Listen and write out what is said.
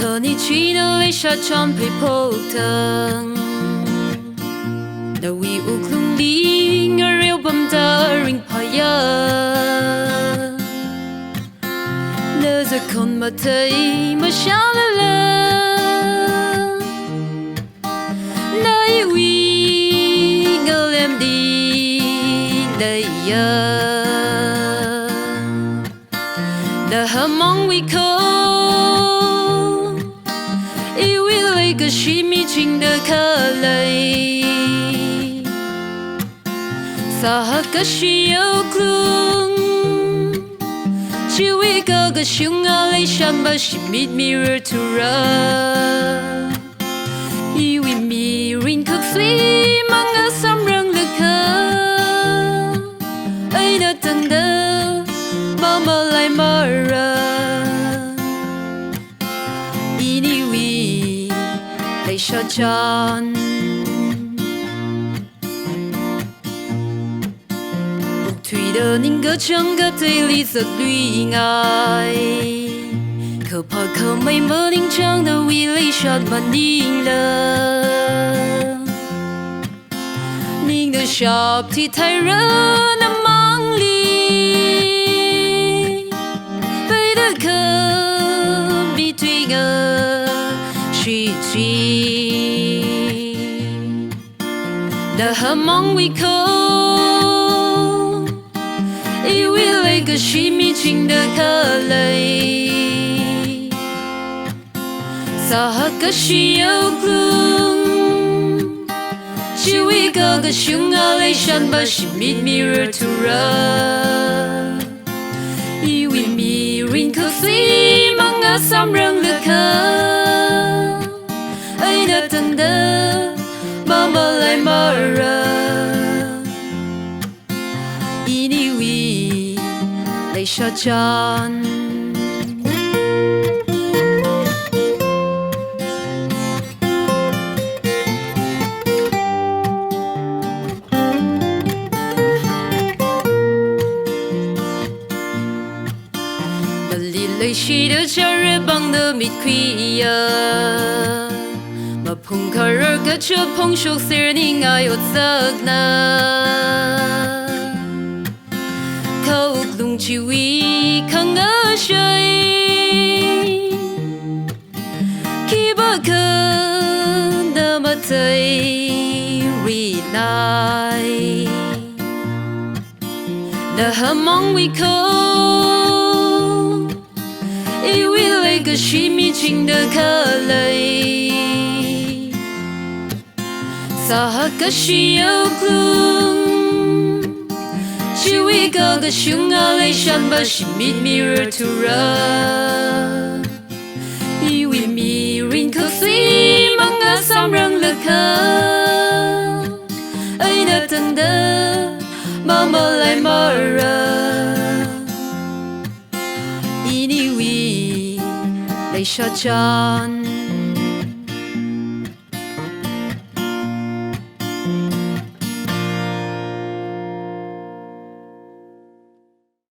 可你去了泪下长陪破腾，那为乌克林而有បំ的人怕呀，那在看马腿马下了了，那一位我连的泪呀，那Namangwuikho。个是迷情的Kharay，撒个是Ukhrul，只为个熊啊来上把是密密热突然，因为迷人可飞忙啊三人的可，爱的等的妈妈来马ra。下站，Luithui的宁个唱个对里色恋爱，可怕可美么宁唱的为泪下满宁了，宁的小皮太热那忙里，背的可比对个。是Namangwuikho，以为那个是迷情的Kharay，撒个是Ukhrul，只为个熊啊来上把是密密热突然，以为迷人可飞忙啊三人的可。爱的等的妈妈来马ra，以你为泪下站。那里泪水的加热棒的密亏呀。碰卡尔个这碰熟些你爱有责难，靠拢起为看个谁，基不可那么对未来，那Namangwuikho，以为那个是迷情的Kharay。撒个是Ukhrul，只为个熊啊来上把是密密热突然，以为迷人可飞忙啊三人的可，爱的等的妈妈来马ra，以你为泪下站。